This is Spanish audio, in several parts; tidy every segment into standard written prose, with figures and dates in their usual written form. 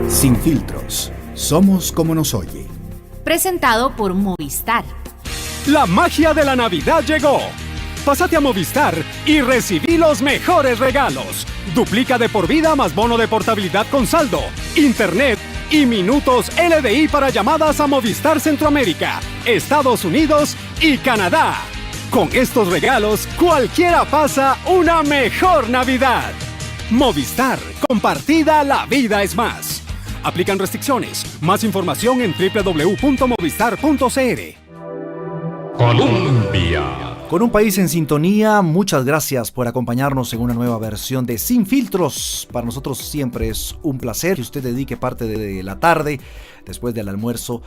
Sin filtros, somos como nos oye. Presentado por Movistar. La magia de la Navidad llegó. Pásate a Movistar y recibí los mejores regalos. Duplica de por vida más bono de portabilidad con saldo, internet y minutos LDI para llamadas a Movistar Centroamérica, Estados Unidos y Canadá. Con estos regalos, cualquiera pasa una mejor Navidad. Movistar, compartida, la vida es más. Aplican restricciones. Más información en www.movistar.cr. Colombia. Con un país en sintonía, muchas gracias por acompañarnos en una nueva versión de Sin Filtros. Para nosotros siempre es un placer que usted dedique parte de la tarde, después del almuerzo,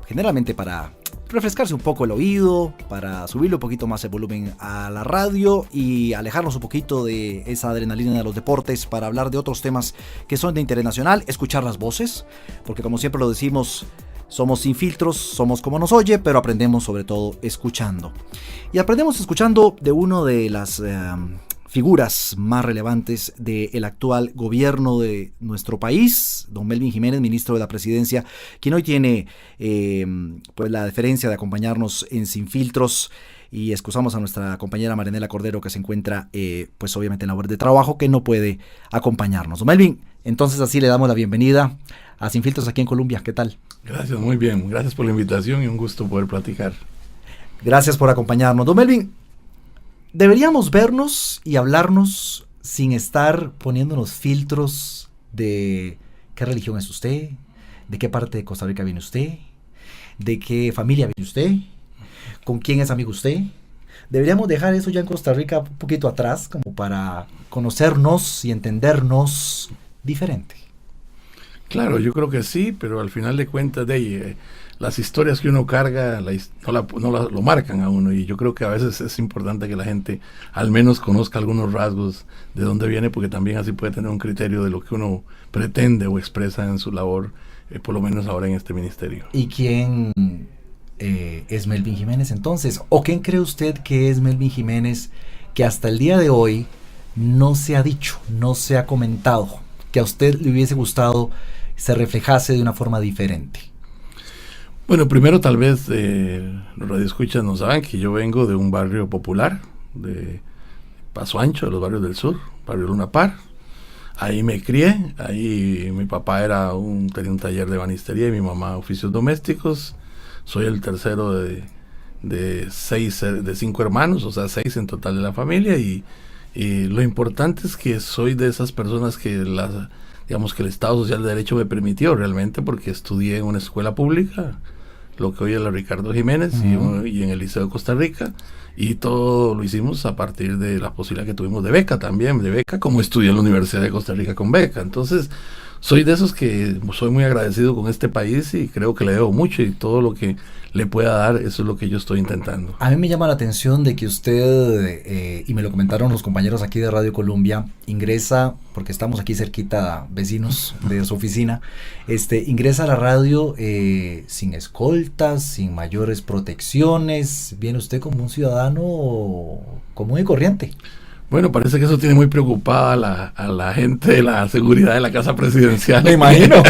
generalmente para refrescarse un poco el oído, para subirle un poquito más el volumen a la radio y alejarnos un poquito de esa adrenalina de los deportes para hablar de otros temas que son de interés nacional, escuchar las voces, porque como siempre lo decimos, somos sin filtros, somos como nos oye, pero aprendemos sobre todo escuchando. Y aprendemos escuchando de una de las figuras más relevantes del actual gobierno de nuestro país, don Melvin Jiménez, ministro de la Presidencia, quien hoy tiene pues la deferencia de acompañarnos en Sin Filtros, y excusamos a nuestra compañera Marianela Cordero, que se encuentra pues obviamente en labor de trabajo, que no puede acompañarnos. Don Melvin, entonces así le damos la bienvenida a Sin Filtros aquí en Colombia. ¿Qué tal? Gracias, muy bien. Gracias por la invitación y un gusto poder platicar. Gracias por acompañarnos. Don Melvin, deberíamos vernos y hablarnos sin estar poniéndonos filtros de qué religión es usted, de qué parte de Costa Rica viene usted, de qué familia viene usted, con quién es amigo usted. Deberíamos dejar eso ya en Costa Rica un poquito atrás, como para conocernos y entendernos diferente. Claro, yo creo que sí, pero al final de cuentas las historias que uno carga lo marcan a uno, y yo creo que a veces es importante que la gente al menos conozca algunos rasgos de dónde viene, porque también así puede tener un criterio de lo que uno pretende o expresa en su labor, por lo menos ahora en este ministerio. ¿Y quién es Melvin Jiménez entonces? ¿O quién cree usted que es Melvin Jiménez que hasta el día de hoy no se ha dicho, no se ha comentado, que a usted le hubiese gustado se reflejase de una forma diferente? Bueno, primero tal vez los radioescuchas no saben que yo vengo de un barrio popular, de Paso Ancho, de los barrios del sur, barrio Luna Par. Ahí me crié, ahí mi papá tenía un taller de ebanistería y mi mamá oficios domésticos. Soy el tercero de 5 hermanos, o sea 6 en total de la familia, y lo importante es que soy de esas personas que digamos que el Estado Social de Derecho me permitió realmente, porque estudié en una escuela pública, lo que hoy es la Ricardo Jiménez, y en el Liceo de Costa Rica, y todo lo hicimos a partir de la posibilidad que tuvimos de beca también, como estudié en la Universidad de Costa Rica con beca. Entonces soy de esos que soy muy agradecido con este país y creo que le debo mucho, y todo lo que le pueda dar, eso es lo que yo estoy intentando. A mí me llama la atención de que usted, y me lo comentaron los compañeros aquí de Radio Colombia, ingresa, porque estamos aquí cerquita, vecinos de su oficina, ingresa a la radio sin escoltas, sin mayores protecciones. Viene usted como un ciudadano común y corriente. Bueno, parece que eso tiene muy preocupada a la gente de la seguridad de la Casa Presidencial. Me imagino.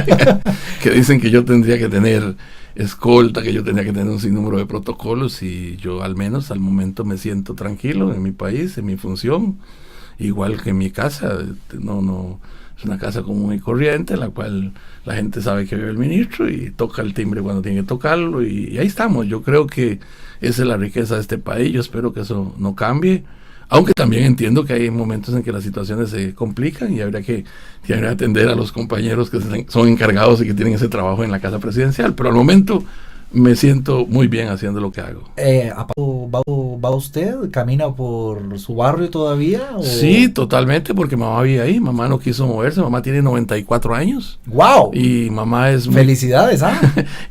Que dicen que yo tendría que tener escolta, que yo tendría que tener un sinnúmero de protocolos, y yo al menos al momento me siento tranquilo en mi país, en mi función, igual que en mi casa. No es una casa común y corriente, en la cual la gente sabe que vive el ministro y toca el timbre cuando tiene que tocarlo, y ahí estamos. Yo creo que esa es la riqueza de este país. Yo espero que eso no cambie, aunque también entiendo que hay momentos en que las situaciones se complican y habría que atender a los compañeros que son encargados y que tienen ese trabajo en la Casa Presidencial, pero al momento me siento muy bien haciendo lo que hago. ¿Va usted? ¿Camina por su barrio todavía? ¿O? Sí, totalmente, porque mamá vive ahí. Mamá no quiso moverse. Mamá tiene 94 años. ¡Wow! Y mamá es ¡felicidades!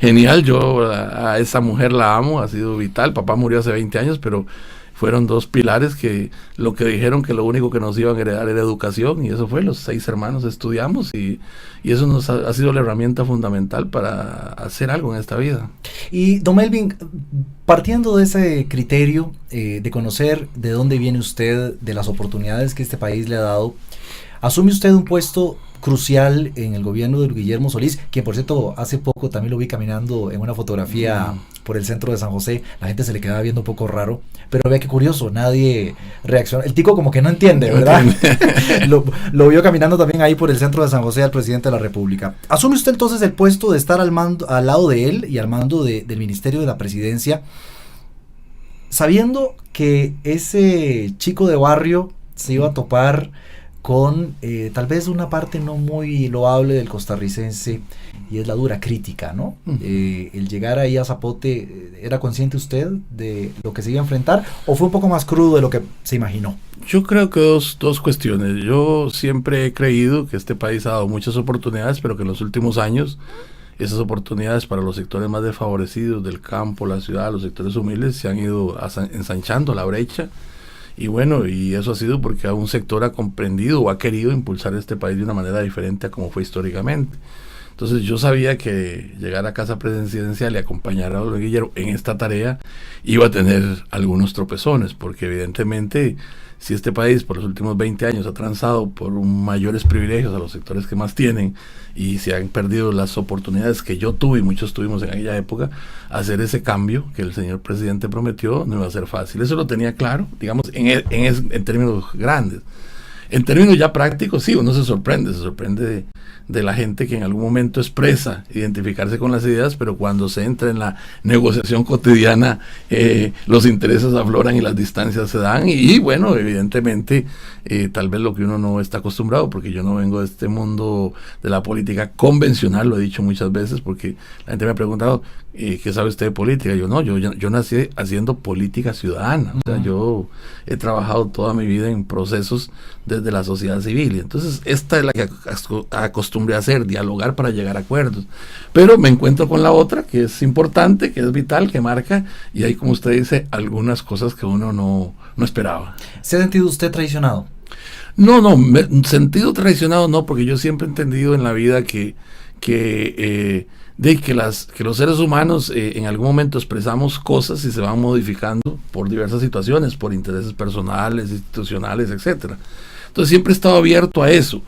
Genial. Yo a esa mujer la amo, ha sido vital. Papá murió hace 20 años, pero fueron 2 pilares que dijeron que lo único que nos iban a heredar era educación, y eso fue. Los 6 hermanos estudiamos, y eso nos ha sido la herramienta fundamental para hacer algo en esta vida. Y don Melvin, partiendo de ese criterio de conocer de dónde viene usted, de las oportunidades que este país le ha dado, asume usted un puesto crucial en el gobierno de Guillermo Solís, quien por cierto hace poco también lo vi caminando en una fotografía por el centro de San José. La gente se le quedaba viendo un poco raro, pero vea qué curioso, nadie reacciona. El tico como que no entiende, ¿verdad? lo vio caminando también ahí por el centro de San José al presidente de la República. ¿Asume usted entonces el puesto de estar al lado de él y al mando del Ministerio de la Presidencia, sabiendo que ese chico de barrio se iba a topar con tal vez una parte no muy loable del costarricense, y es la dura crítica, ¿no? El llegar ahí a Zapote, ¿era consciente usted de lo que se iba a enfrentar o fue un poco más crudo de lo que se imaginó? Yo creo que dos cuestiones. Yo siempre he creído que este país ha dado muchas oportunidades, pero que en los últimos años esas oportunidades para los sectores más desfavorecidos del campo, la ciudad, los sectores humildes, se han ido ensanchando la brecha. Y bueno, y eso ha sido porque un sector ha comprendido o ha querido impulsar este país de una manera diferente a como fue históricamente. Entonces yo sabía que llegar a Casa Presidencial y acompañar a don Guillermo en esta tarea iba a tener algunos tropezones, porque evidentemente si este país por los últimos 20 años ha transado por mayores privilegios a los sectores que más tienen y se han perdido las oportunidades que yo tuve y muchos tuvimos en aquella época, hacer ese cambio que el señor presidente prometió no iba a ser fácil. Eso lo tenía claro, digamos, en términos grandes. En términos ya prácticos, sí, uno se sorprende de la gente que en algún momento expresa identificarse con las ideas, pero cuando se entra en la negociación cotidiana, los intereses afloran y las distancias se dan, y bueno, evidentemente, tal vez lo que uno no está acostumbrado, porque yo no vengo de este mundo de la política convencional, lo he dicho muchas veces, porque la gente me ha preguntado, ¿qué sabe usted de política? Yo nací haciendo política ciudadana, o sea, yo he trabajado toda mi vida en procesos desde la sociedad civil, y entonces esta es la que acostumbré a hacer, dialogar para llegar a acuerdos, pero me encuentro con la otra, que es importante, que es vital, que marca, y hay, como usted dice, algunas cosas que uno no esperaba. ¿Se ha sentido usted traicionado? No, sentido traicionado no, porque yo siempre he entendido en la vida que los seres humanos en algún momento expresamos cosas y se van modificando por diversas situaciones, por intereses personales, institucionales, etcétera. Entonces siempre he estado abierto a eso.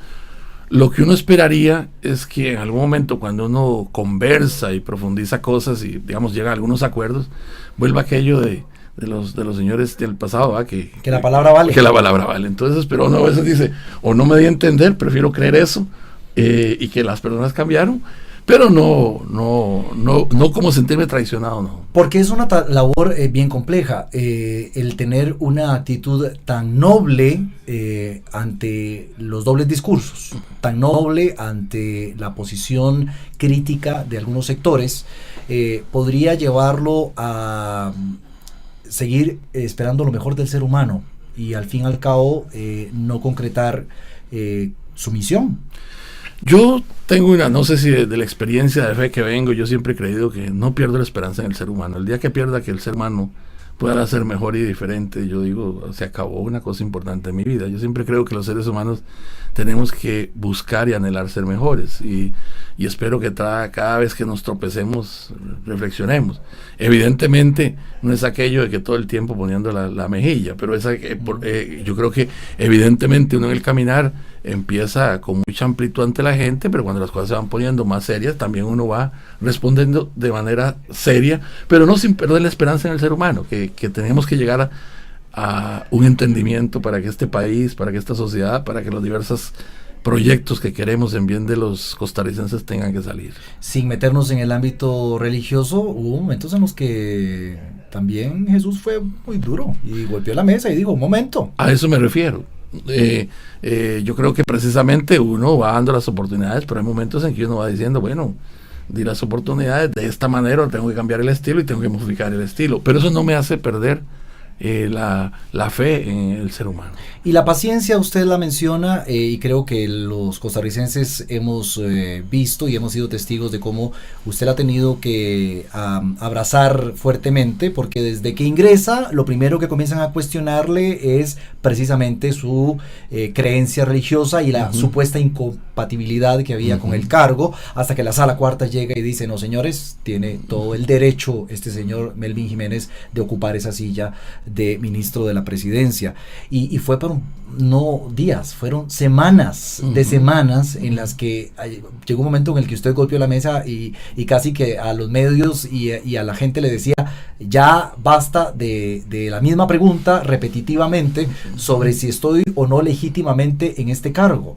Lo que uno esperaría es que en algún momento, cuando uno conversa y profundiza cosas y, digamos, llega a algunos acuerdos, vuelva aquello de los señores del pasado, ¿va? Que la palabra vale. Que la palabra vale. Entonces, pero uno a veces dice, o no me di a entender, prefiero creer eso, y que las personas cambiaron, pero no como sentirme traicionado, no. Porque es una labor bien compleja, el tener una actitud tan noble ante los dobles discursos, tan noble ante la posición crítica de algunos sectores, podría llevarlo a seguir esperando lo mejor del ser humano y al fin y al cabo no concretar su misión. Yo tengo no sé si de la experiencia de fe que vengo, yo siempre he creído que no pierdo la esperanza en el ser humano. El día que pierda que el ser humano pueda ser mejor y diferente, yo digo, se acabó una cosa importante en mi vida. Yo siempre creo que los seres humanos tenemos que buscar y anhelar ser mejores, y espero que cada vez que nos tropecemos reflexionemos. Evidentemente no es aquello de que todo el tiempo poniendo la mejilla, pero yo creo que evidentemente uno en el caminar empieza con mucha amplitud ante la gente, pero cuando las cosas se van poniendo más serias, también uno va respondiendo de manera seria, pero no sin perder la esperanza en el ser humano, que tenemos que llegar a un entendimiento para que este país, para que esta sociedad, para que los diversos proyectos que queremos en bien de los costarricenses tengan que salir. Sin meternos en el ámbito religioso, hubo momentos en los que también Jesús fue muy duro y golpeó la mesa y dijo, un momento. A eso me refiero. Yo creo que precisamente uno va dando las oportunidades, pero hay momentos en que uno va diciendo, bueno, di las oportunidades, de esta manera tengo que cambiar el estilo y tengo que modificar el estilo, pero eso no me hace perder la fe en el ser humano. Y la paciencia usted la menciona, y creo que los costarricenses hemos visto y hemos sido testigos de cómo usted la ha tenido que abrazar fuertemente, porque desde que ingresa lo primero que comienzan a cuestionarle es precisamente su creencia religiosa y la supuesta incompatibilidad que había con el cargo, hasta que la Sala Cuarta llega y dice, no señores, tiene todo el derecho este señor Melvin Jiménez de ocupar esa silla de ministro de la presidencia. Y fue por no días, fueron semanas de semanas en las que llegó un momento en el que usted golpeó la mesa y casi que a los medios y a la gente le decía, ya basta de la misma pregunta repetitivamente sobre si estoy o no legítimamente en este cargo.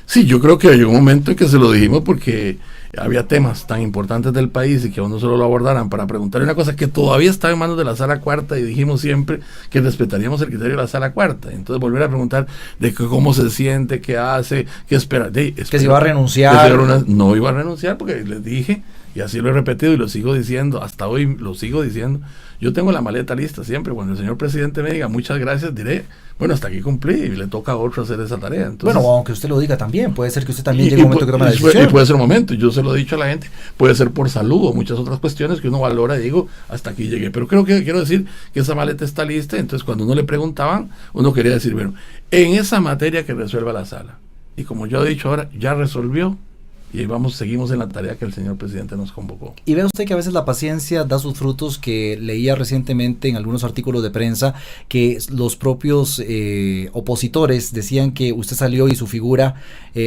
Sí, yo creo que llegó un momento en que se lo dijimos porque había temas tan importantes del país y que a uno solo lo abordaran para preguntarle una cosa que todavía estaba en manos de la Sala Cuarta, y dijimos siempre que respetaríamos el criterio de la Sala Cuarta. Entonces volver a preguntar de cómo se siente, qué hace, qué espera. Que si iba a renunciar. No iba a renunciar porque les dije, y así lo he repetido y lo sigo diciendo, hasta hoy lo sigo diciendo, yo tengo la maleta lista siempre. Cuando el señor presidente me diga muchas gracias, diré, bueno, hasta aquí cumplí y le toca a otro hacer esa tarea. Entonces, bueno, aunque usted lo diga también, puede ser que usted también llegue un momento que tome la decisión. Y puede ser un momento, yo se lo he dicho a la gente, puede ser por salud o muchas otras cuestiones que uno valora y digo, hasta aquí llegué. Pero quiero decir que esa maleta está lista. Entonces cuando uno le preguntaban, uno quería decir, bueno, en esa materia que resuelva la sala. Y como yo he dicho ahora, ya resolvió. Y seguimos en la tarea que el señor presidente nos convocó. Y ve usted que a veces la paciencia da sus frutos, que leía recientemente en algunos artículos de prensa que los propios opositores decían que usted salió y su figura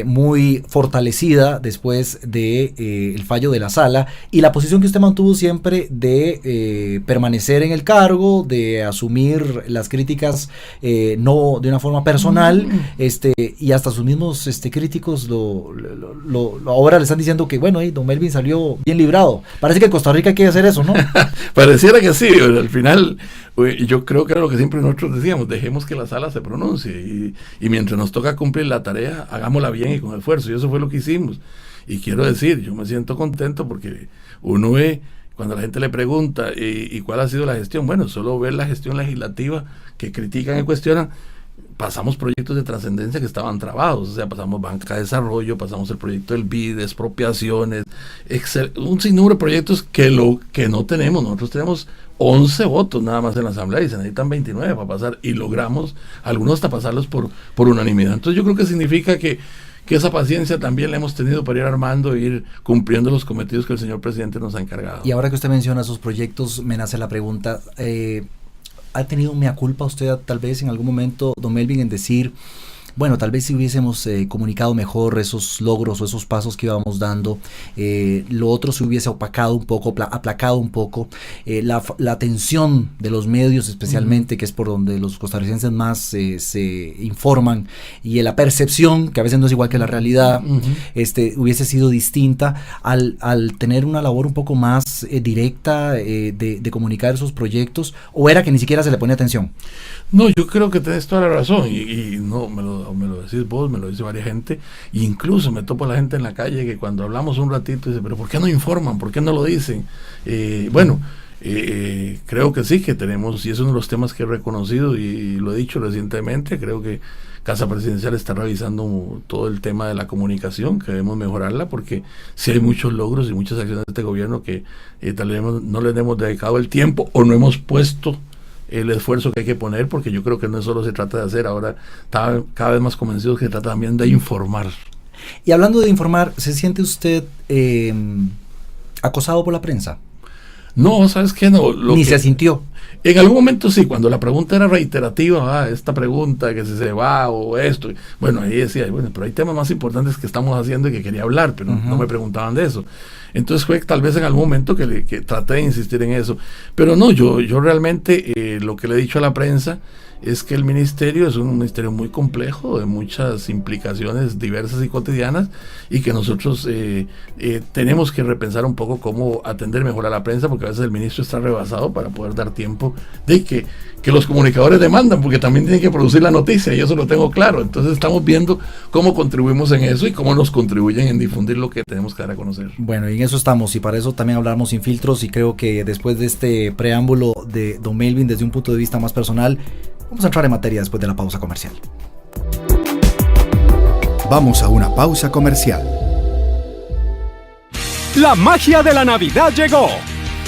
muy fortalecida después de el fallo de la sala, y la posición que usted mantuvo siempre de permanecer en el cargo, de asumir las críticas no de una forma personal, y hasta sus mismos críticos ahora le están diciendo que, bueno, don Melvin salió bien librado. Parece que en Costa Rica hay que hacer eso, ¿no? Pareciera que sí, pero al final yo creo que era lo que siempre nosotros decíamos, dejemos que la sala se pronuncie y mientras nos toca cumplir la tarea, hagámosla bien y con esfuerzo, y eso fue lo que hicimos. Y quiero decir, yo me siento contento porque uno ve, cuando la gente le pregunta ¿y cuál ha sido la gestión? Bueno, solo ver la gestión legislativa que critican y cuestionan. Pasamos proyectos de trascendencia que estaban trabados, o sea, pasamos banca de desarrollo, pasamos el proyecto del BID, expropiaciones, un sinnúmero de proyectos que no tenemos. Nosotros tenemos 11 votos nada más en la Asamblea y se necesitan 29 para pasar, y logramos algunos hasta pasarlos por unanimidad. Entonces yo creo que significa que esa paciencia también la hemos tenido para ir armando e ir cumpliendo los cometidos que el señor presidente nos ha encargado. Y ahora que usted menciona esos proyectos, me nace la pregunta, ¿ha tenido mea culpa usted tal vez en algún momento, don Melvin, en decir, bueno, tal vez si hubiésemos comunicado mejor esos logros o esos pasos que íbamos dando, lo otro se hubiese opacado un poco, aplacado un poco, la atención de los medios especialmente, que es por donde los costarricenses más se informan, y la percepción, que a veces no es igual que la realidad, hubiese sido distinta al tener una labor un poco más directa de comunicar esos proyectos, o era que ni siquiera se le ponía atención? No, yo creo que tenés toda la razón, y no me lo decís vos, me lo dice varias gente, e incluso me topo a la gente en la calle que cuando hablamos un ratito dice, pero ¿por qué no informan? ¿Por qué no lo dicen? Creo que sí, que tenemos, y es uno de los temas que he reconocido y lo he dicho recientemente, creo que Casa Presidencial está revisando todo el tema de la comunicación, que debemos mejorarla, porque sí hay muchos logros y muchas acciones de este gobierno que tal vez no les hemos dedicado el tiempo o no hemos puesto el esfuerzo que hay que poner, porque yo creo que no solo se trata de hacer, ahora cada vez más convencidos que se trata también de informar. Y hablando de informar, ¿se siente usted acosado por la prensa? No, ¿sabes qué? No. Ni se sintió. En algún momento sí, cuando la pregunta era reiterativa, esta pregunta que si se va o esto, bueno, ahí decía, bueno, pero hay temas más importantes que estamos haciendo y que quería hablar, pero no me preguntaban de eso. Entonces fue tal vez en algún momento que traté de insistir en eso, pero no, yo realmente lo que le he dicho a la prensa es que el ministerio es un ministerio muy complejo, de muchas implicaciones diversas y cotidianas, y que nosotros tenemos que repensar un poco cómo atender mejor a la prensa, porque a veces el ministro está rebasado para poder dar tiempo de que los comunicadores demandan, porque también tienen que producir la noticia, y eso lo tengo claro. Entonces estamos viendo cómo contribuimos en eso y cómo nos contribuyen en difundir lo que tenemos que dar a conocer. Bueno, y en eso estamos, y para eso también hablamos sin filtros, y creo que después de este preámbulo de don Melvin, desde un punto de vista más personal, vamos a entrar en materia después de la pausa comercial. Vamos a una pausa comercial. La magia de la Navidad llegó.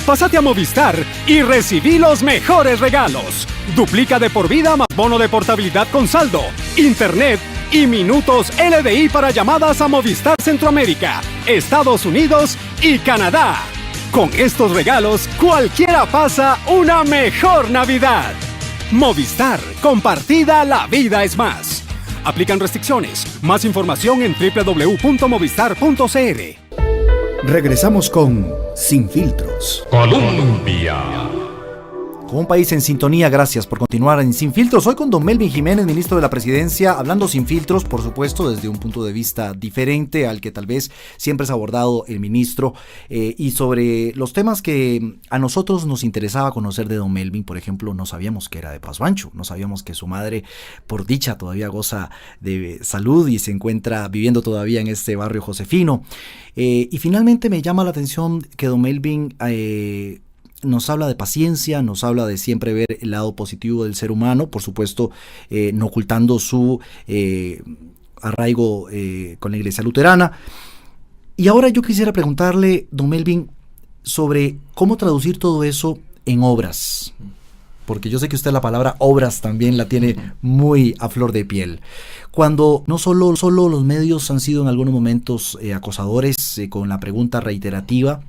Pásate a Movistar y recibí los mejores regalos. Duplica de por vida más bono de portabilidad con saldo, internet y minutos LDI para llamadas a Movistar Centroamérica, Estados Unidos y Canadá. Con estos regalos, cualquiera pasa una mejor Navidad. Movistar, compartida, la vida es más. Aplican restricciones. Más información en www.movistar.cr. Regresamos con Sin Filtros. Colombia. Con un país en sintonía, gracias por continuar en Sin Filtros. Hoy con don Melvin Jiménez, ministro de la Presidencia, hablando sin filtros, por supuesto, desde un punto de vista diferente al que tal vez siempre es abordado el ministro, y sobre los temas que a nosotros nos interesaba conocer de don Melvin. Por ejemplo, no sabíamos que era de Paso Ancho, no sabíamos que su madre, por dicha, todavía goza de salud y se encuentra viviendo todavía en este barrio Josefino. Y finalmente me llama la atención que don Melvin nos habla de paciencia, nos habla de siempre ver el lado positivo del ser humano, por supuesto, no ocultando su arraigo con la Iglesia Luterana. Y ahora yo quisiera preguntarle, don Melvin, sobre cómo traducir todo eso en obras, porque yo sé que usted la palabra obras también la tiene muy a flor de piel. Cuando no solo los medios han sido en algunos momentos acosadores con la pregunta reiterativa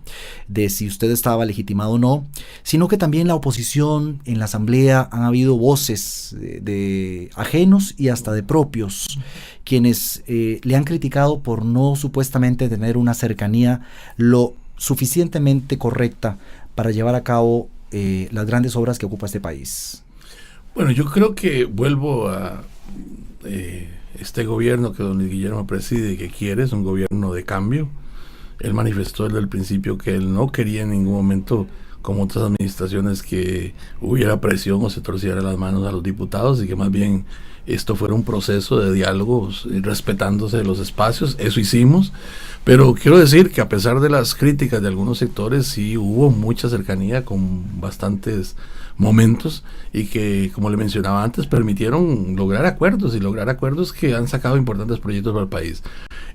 de si usted estaba legitimado o no, sino que también la oposición en la asamblea han habido voces de ajenos y hasta de propios, quienes le han criticado por no supuestamente tener una cercanía lo suficientemente correcta para llevar a cabo las grandes obras que ocupa este país. Bueno, yo creo que vuelvo a este gobierno que don Luis Guillermo preside y que quiere, es un gobierno de cambio. Él manifestó desde el principio que él no quería en ningún momento, como otras administraciones, que hubiera presión o se torciera las manos a los diputados, y que más bien esto fuera un proceso de diálogo respetándose los espacios. Eso hicimos, pero quiero decir que a pesar de las críticas de algunos sectores, sí hubo mucha cercanía con bastantes momentos, y que, como le mencionaba antes, permitieron lograr acuerdos que han sacado importantes proyectos para el país.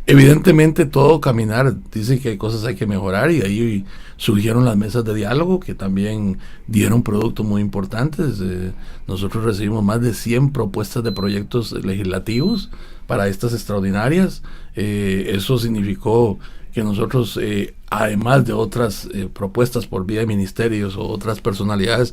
Evidentemente todo caminar dice que hay cosas hay que mejorar, y ahí surgieron las mesas de diálogo que también dieron productos muy importantes. Nosotros recibimos más de 100 propuestas de proyectos legislativos para estas extraordinarias. Eso significó que nosotros, además de otras propuestas por vía de ministerios o otras personalidades,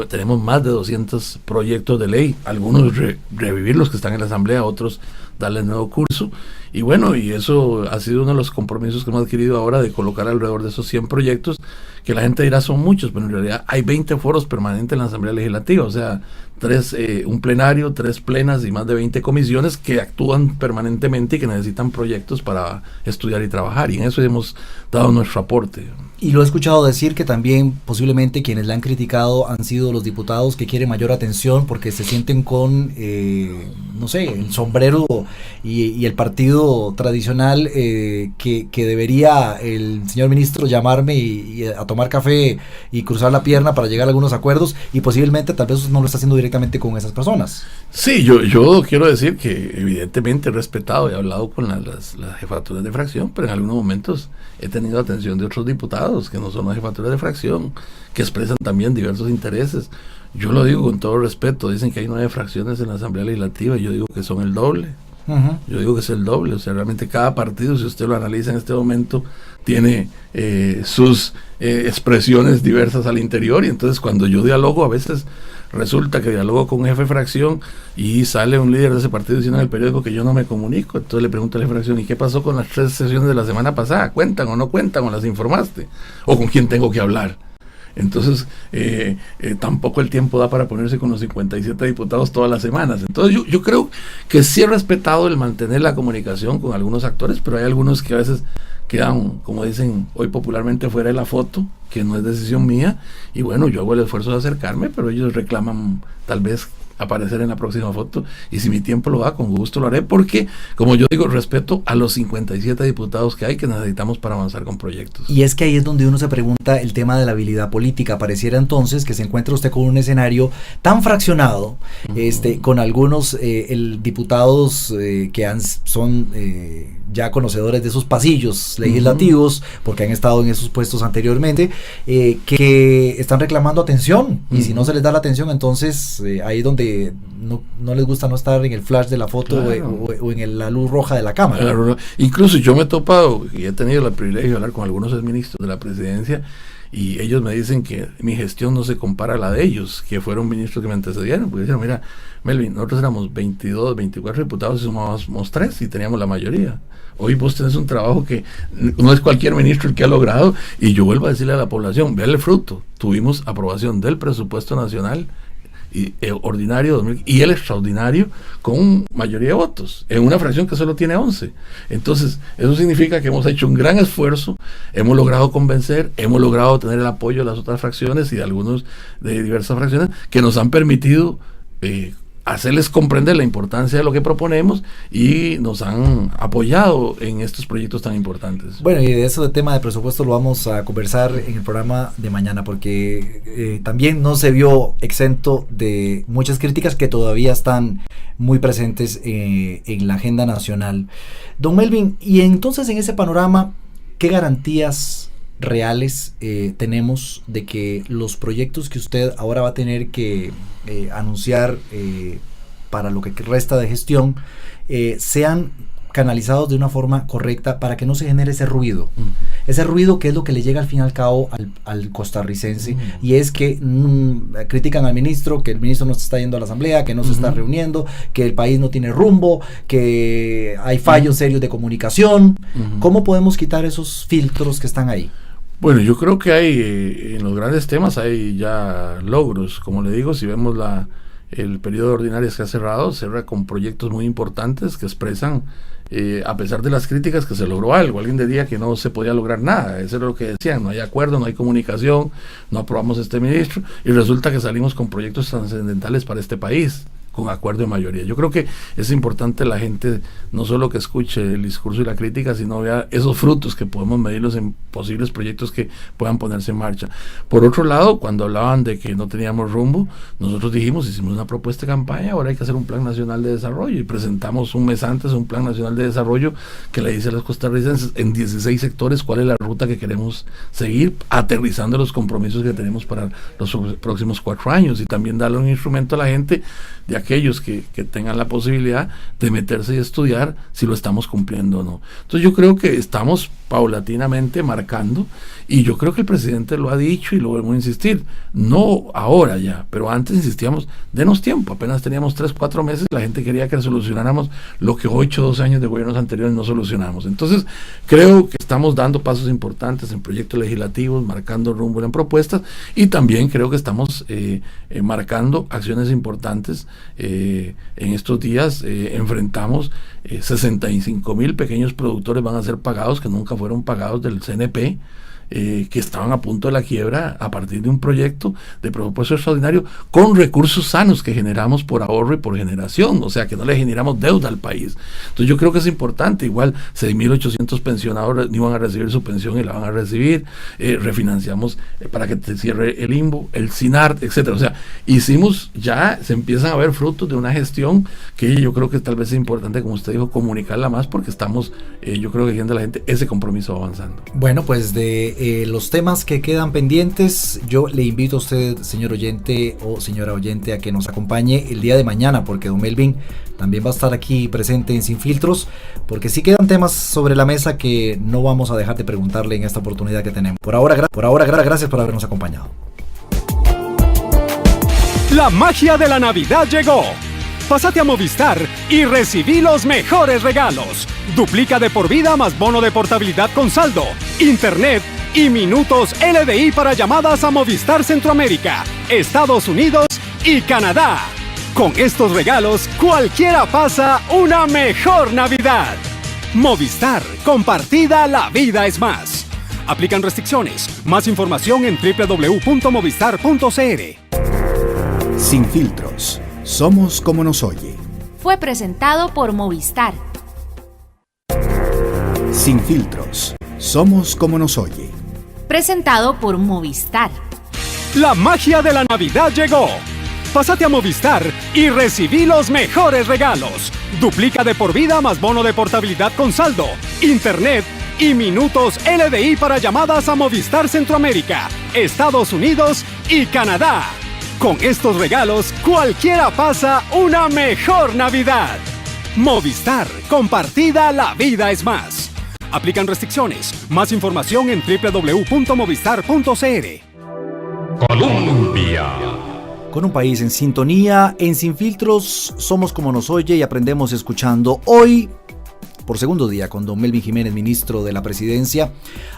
tenemos más de 200 proyectos de ley, algunos revivir los que están en la asamblea, otros darle nuevo curso. Y bueno, y eso ha sido uno de los compromisos que hemos adquirido ahora, de colocar alrededor de esos 100 proyectos, que la gente dirá son muchos, pero en realidad hay 20 foros permanentes en la Asamblea Legislativa, o sea, un plenario, 3 plenas y más de 20 comisiones que actúan permanentemente y que necesitan proyectos para estudiar y trabajar, y en eso hemos dado nuestro aporte. Y lo he escuchado decir que también posiblemente quienes la han criticado han sido los diputados que quieren mayor atención porque se sienten con, no sé, el sombrero y el partido tradicional, que debería el señor ministro llamarme y a tomar café y cruzar la pierna para llegar a algunos acuerdos, y posiblemente tal vez no lo está haciendo directamente con esas personas. Sí, yo quiero decir que evidentemente he respetado y he hablado con las jefaturas de fracción, pero en algunos momentos he tenido atención de otros diputados que no son las jefaturas de fracción, que expresan también diversos intereses. Yo lo digo con todo respeto, dicen que hay 9 fracciones en la Asamblea Legislativa, y yo digo que son el doble. Yo digo que es el doble, o sea, realmente cada partido, si usted lo analiza en este momento, tiene sus expresiones diversas al interior, y entonces cuando yo dialogo, a veces resulta que dialogo con un jefe de fracción y sale un líder de ese partido diciendo en el periódico que yo no me comunico. Entonces le pregunto a la jefe de fracción, ¿y qué pasó con las 3 sesiones de la semana pasada? ¿Cuentan o no cuentan, o las informaste? ¿O con quién tengo que hablar? Entonces tampoco el tiempo da para ponerse con los 57 diputados todas las semanas. Entonces yo creo que sí he respetado el mantener la comunicación con algunos actores, pero hay algunos que a veces quedan, como dicen hoy popularmente, fuera de la foto, que no es decisión mía, y bueno, yo hago el esfuerzo de acercarme, pero ellos reclaman tal vez aparecer en la próxima foto, y si mi tiempo lo da, con gusto lo haré, porque, como yo digo, respeto a los 57 diputados que hay, que necesitamos para avanzar con proyectos. Y es que ahí es donde uno se pregunta el tema de la habilidad política. Pareciera entonces que se encuentra usted con un escenario tan fraccionado, con algunos diputados que son ya conocedores de esos pasillos legislativos, porque han estado en esos puestos anteriormente, que están reclamando atención, y si no se les da la atención, entonces ahí donde no les gusta no estar en el flash de la foto, claro, o en la luz roja de la cámara. Claro. Incluso yo me he topado y he tenido el privilegio de hablar con algunos exministros de la presidencia, y ellos me dicen que mi gestión no se compara a la de ellos, que fueron ministros que me antecedieron, porque dijeron, mira, Melvin, nosotros éramos 22, 24 diputados y sumábamos 3 y teníamos la mayoría. Hoy vos tenés un trabajo que no es cualquier ministro el que ha logrado, y yo vuelvo a decirle a la población, vean el fruto. Tuvimos aprobación del presupuesto nacional y ordinario y el extraordinario con mayoría de votos en una fracción que solo tiene 11. Entonces eso significa que hemos hecho un gran esfuerzo, hemos logrado convencer, hemos logrado tener el apoyo de las otras fracciones y de algunos de diversas fracciones que nos han permitido hacerles comprender la importancia de lo que proponemos, y nos han apoyado en estos proyectos tan importantes. Bueno, y de eso de tema de presupuesto lo vamos a conversar en el programa de mañana, porque también no se vio exento de muchas críticas que todavía están muy presentes en la agenda nacional. Don Melvin, y entonces en ese panorama, ¿qué garantías reales tenemos de que los proyectos que usted ahora va a tener que anunciar para lo que resta de gestión sean canalizados de una forma correcta para que no se genere ese ruido? Ese ruido que es lo que le llega al fin y al cabo al costarricense, y es que critican al ministro, que el ministro no se está yendo a la asamblea, que no se está reuniendo, que el país no tiene rumbo, que hay fallos serios de comunicación. ¿Cómo podemos quitar esos filtros que están ahí? Bueno, yo creo que hay, en los grandes temas hay ya logros. Como le digo, si vemos el periodo de ordinarias que ha cerrado, cierra con proyectos muy importantes que expresan, a pesar de las críticas, que se logró algo. Alguien diría que no se podía lograr nada, eso era lo que decían, no hay acuerdo, no hay comunicación, no aprobamos este ministro, y resulta que salimos con proyectos trascendentales para este país, con acuerdo de mayoría. Yo creo que es importante la gente no solo que escuche el discurso y la crítica, sino vea esos frutos que podemos medirlos en posibles proyectos que puedan ponerse en marcha. Por otro lado, cuando hablaban de que no teníamos rumbo, nosotros dijimos, hicimos una propuesta de campaña, ahora hay que hacer un plan nacional de desarrollo, y presentamos un mes antes un plan nacional de desarrollo que le dice a los costarricenses en 16 sectores cuál es la ruta que queremos seguir, aterrizando los compromisos que tenemos para los próximos 4 años, y también darle un instrumento a la gente, de aquellos que tengan la posibilidad de meterse y estudiar si lo estamos cumpliendo o no. Entonces yo creo que estamos paulatinamente marcando, y yo creo que el presidente lo ha dicho y lo volvemos a insistir, no ahora ya, pero antes insistíamos, denos tiempo, apenas teníamos 3-4 meses, la gente quería que solucionáramos lo que 8-12 años de gobiernos anteriores no solucionamos. Entonces creo que estamos dando pasos importantes en proyectos legislativos, marcando rumbo en propuestas, y también creo que estamos marcando acciones importantes. En estos días enfrentamos 65,000 pequeños productores van a ser pagados, que nunca fueron pagados del CNP, que estaban a punto de la quiebra a partir de un proyecto de presupuesto extraordinario con recursos sanos que generamos por ahorro y por generación, o sea que no le generamos deuda al país. Entonces yo creo que es importante. Igual 6,800 pensionados iban a recibir su pensión y la van a recibir, refinanciamos para que te cierre el IMBO, el SINART, etcétera. O sea, se empiezan a ver frutos de una gestión que yo creo que tal vez es importante, como usted dijo, comunicarla más, porque estamos, yo creo que viendo a la gente ese compromiso avanzando. Bueno, pues de los temas que quedan pendientes, yo le invito a usted, señor oyente o señora oyente, a que nos acompañe el día de mañana, porque don Melvin también va a estar aquí presente en Sin Filtros, porque sí quedan temas sobre la mesa que no vamos a dejar de preguntarle en esta oportunidad que tenemos. Por ahora, gracias por habernos acompañado. La magia de la Navidad llegó. Pásate a Movistar y recibí los mejores regalos. Duplica de por vida más bono de portabilidad con saldo, internet y minutos LDI para llamadas a Movistar Centroamérica, Estados Unidos y Canadá. Con estos regalos, cualquiera pasa una mejor Navidad. Movistar, compartida, la vida es más. Aplican restricciones. Más información en www.movistar.cr. Sin filtros. Somos como nos oye. Fue presentado por Movistar. Sin filtros. Somos como nos oye. Presentado por Movistar. La magia de la Navidad llegó. Pásate a Movistar y recibí los mejores regalos. Duplica de por vida más bono de portabilidad con saldo, internet y minutos LDI para llamadas a Movistar Centroamérica, Estados Unidos y Canadá. Con estos regalos, cualquiera pasa una mejor Navidad. Movistar, compartida la vida es más. Aplican restricciones. Más información en www.movistar.cr. Colombia. Con un país en sintonía, en Sin Filtros, somos como nos oye y aprendemos escuchando. Hoy, por segundo día, con don Melvin Jiménez, ministro de la Presidencia,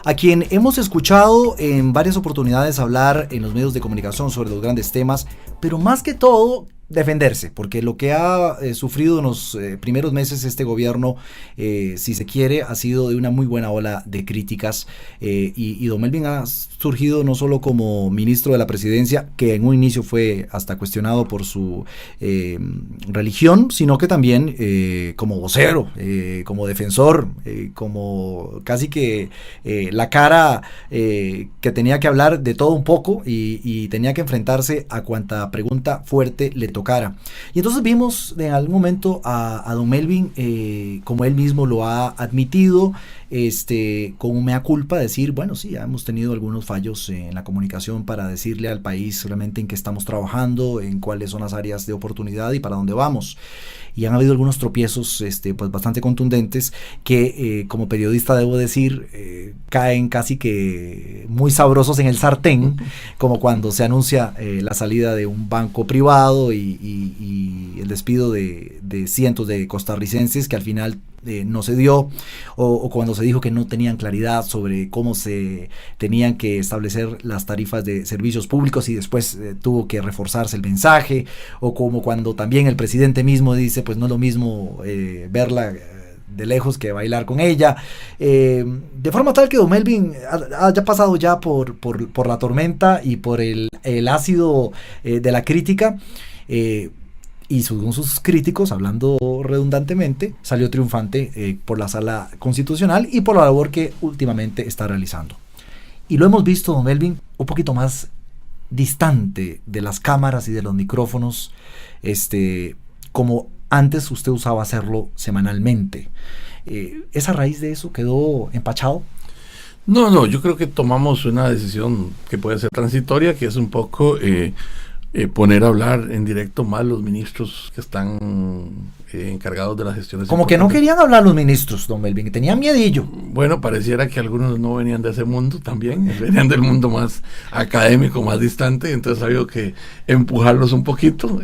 a quien hemos escuchado en varias oportunidades hablar en los medios de comunicación sobre los grandes temas, pero más que todo defenderse, porque lo que ha sufrido en los primeros meses este gobierno, si se quiere, ha sido de una muy buena ola de críticas, y don Melvin ha surgido no solo como ministro de la Presidencia, que en un inicio fue hasta cuestionado por su religión, sino que también como vocero, como defensor, como casi que la cara que tenía que hablar de todo un poco y tenía que enfrentarse a cuanta pregunta fuerte le tocara. Y entonces vimos en algún momento a don Melvin, como él mismo lo ha admitido, con un mea culpa, decir, bueno, sí, hemos tenido algunos fallos en la comunicación para decirle al país realmente en qué estamos trabajando, en cuáles son las áreas de oportunidad y para dónde vamos. Y han habido algunos tropiezos pues bastante contundentes que como periodista debo decir caen casi que muy sabrosos en el sartén, como cuando se anuncia la salida de un banco privado y el despido de cientos de costarricenses que al final no se dio, o cuando se dijo que no tenían claridad sobre cómo se tenían que establecer las tarifas de servicios públicos y después tuvo que reforzarse el mensaje, o como cuando también el presidente mismo dice pues no es lo mismo verla de lejos que bailar con ella, de forma tal que don Melvin haya pasado ya por la tormenta y por el ácido de la crítica, y según sus críticos, hablando redundantemente, salió triunfante por la Sala Constitucional y por la labor que últimamente está realizando. Y lo hemos visto, don Melvin, un poquito más distante de las cámaras y de los micrófonos, como antes usted usaba hacerlo semanalmente. ¿Esa raíz de eso quedó empachado? No, yo creo que tomamos una decisión que puede ser transitoria, que es un poco poner a hablar en directo más los ministros que están encargados de las gestiones. Como que no querían hablar los ministros, don Melvin, que tenían miedillo. Bueno, pareciera que algunos no venían de ese mundo también, venían del mundo más académico, más distante, entonces ha habido que empujarlos un poquito.